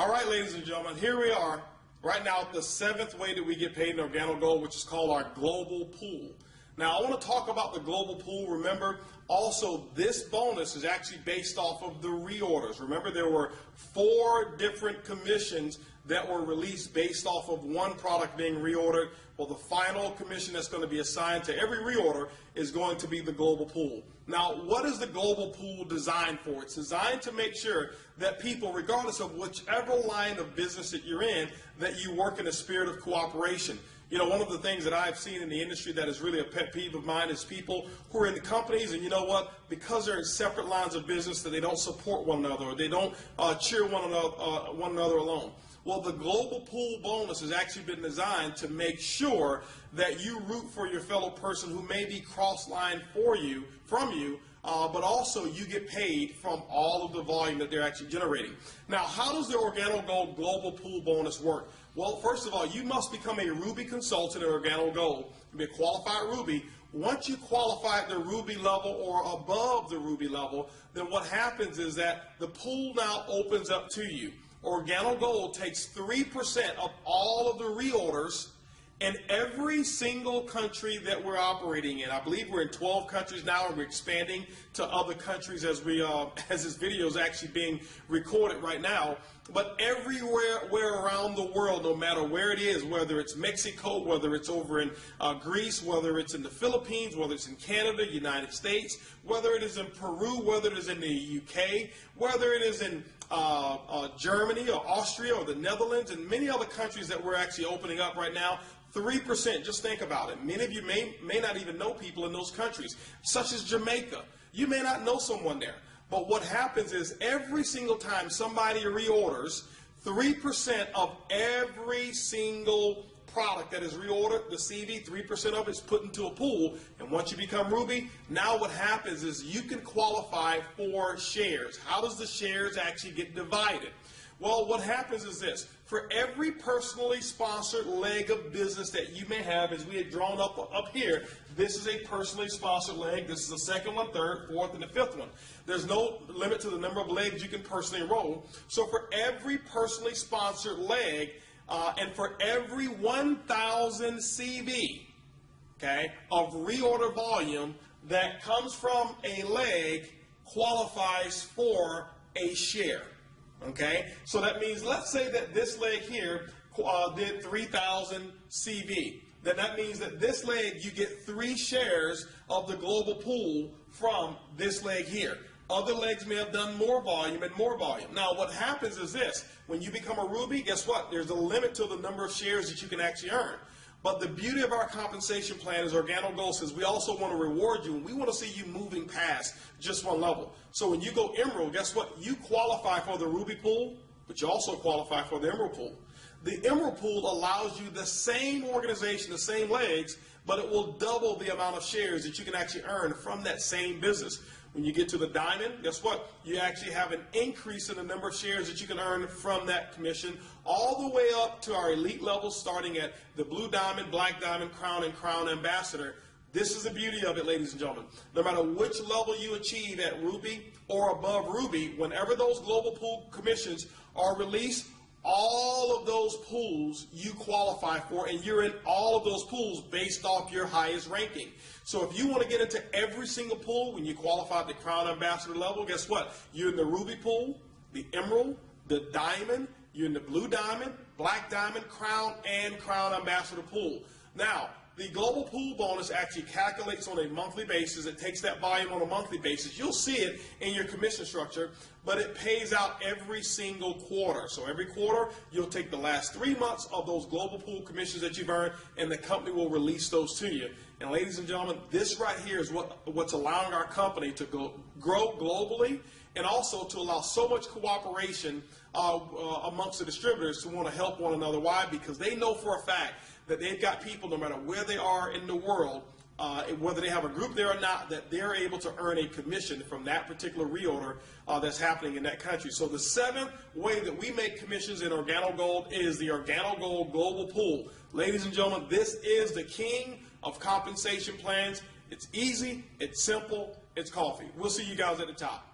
All right, ladies and gentlemen, here we are right now at the seventh way that we get paid in OrganoGold, which is called our global pool. Now, I want to talk about the global pool. Remember, also, this bonus is actually based off of the reorders. Remember, there were 4 different commissions that were released based off of one product being reordered. Well, the final commission that's going to be assigned to every reorder is going to be the global pool. Now, what is the global pool designed for? It's designed to make sure that people, regardless of whichever line of business that you're in, that you work in a spirit of cooperation. You know, one of the things that I've seen in the industry that is really a pet peeve of mine is people who are in the companies, and you know what, because they're in separate lines of business, that they don't support one another, or they don't cheer one another along. Well, the global pool bonus has actually been designed to make sure that you root for your fellow person who may be cross-line from you, but also you get paid from all of the volume that they're actually generating. Now, how does the OrganoGold global pool bonus work? Well, first of all, you must become a Ruby consultant at OrganoGold to be a qualified Ruby. Once you qualify at the Ruby level or above the Ruby level, then what happens is that the pool now opens up to you. OrganoGold takes 3% of all of the reorders in every single country that we're operating in. I believe we're in 12 countries now, and we're expanding to other countries as this video is actually being recorded right now. But everywhere around the world, no matter where it is, whether it's Mexico, whether it's over in Greece, whether it's in the Philippines, whether it's in Canada, United States, whether it is in Peru, whether it is in the UK, whether it is in Germany or Austria or the Netherlands and many other countries that we're actually opening up right now, 3%, just think about it. Many of you may not even know people in those countries, such as Jamaica. You may not know someone there. But what happens is every single time somebody reorders, 3% of every single product that is reordered, the CV, 3% of it is put into a pool. And once you become Ruby, now what happens is you can qualify for shares. How does the shares actually get divided? Well, what happens is this. For every personally sponsored leg of business that you may have, as we had drawn up here, this is a personally sponsored leg. This is the second one, third, fourth, and the fifth one. There's no limit to the number of legs you can personally enroll. So for every personally sponsored leg, and for every 1,000 CV, okay, of reorder volume that comes from a leg qualifies for a share. Okay, so that means, let's say that this leg here did 3,000 CV. Then that means that this leg, you get 3 shares of the global pool from this leg here. Other legs may have done more volume and more volume. Now, what happens is this. When you become a Ruby, guess what? There's a limit to the number of shares that you can actually earn. But the beauty of our compensation plan is OrganoGold says we also want to reward you, and we want to see you moving past just one level. So when you go Emerald, guess what? You qualify for the Ruby pool, but you also qualify for the Emerald pool. The Emerald pool allows you the same organization, the same legs, but it will double the amount of shares that you can actually earn from that same business. When you get to the Diamond, guess what? You actually have an increase in the number of shares that you can earn from that commission, all the way up to our elite levels, starting at the Blue Diamond, Black Diamond, Crown, and Crown Ambassador. This is the beauty of it, ladies and gentlemen. No matter which level you achieve at Ruby or above Ruby, whenever those global pool commissions are released, all of those pools you qualify for, and you're in all of those pools based off your highest ranking. So if you want to get into every single pool, when you qualify at the Crown Ambassador level, guess what? You're in the Ruby pool, the Emerald, the Diamond, you're in the Blue Diamond, Black Diamond, Crown, and Crown Ambassador pool. Now, the global pool bonus actually calculates on a monthly basis. It takes that volume on a monthly basis. You'll see it in your commission structure, but it pays out every single quarter. So every quarter, you'll take the last 3 months of those global pool commissions that you've earned, and the company will release those to you. And ladies and gentlemen, this right here is what's allowing our company to grow globally, and also to allow so much cooperation amongst the distributors to want to help one another. Why? Because they know for a fact that they've got people, no matter where they are in the world, whether they have a group there or not, that they're able to earn a commission from that particular reorder that's happening in that country. So the 7th way that we make commissions in OrganoGold is the OrganoGold Global Pool. Ladies and gentlemen, this is the king of compensation plans. It's easy, it's simple, it's coffee. We'll see you guys at the top.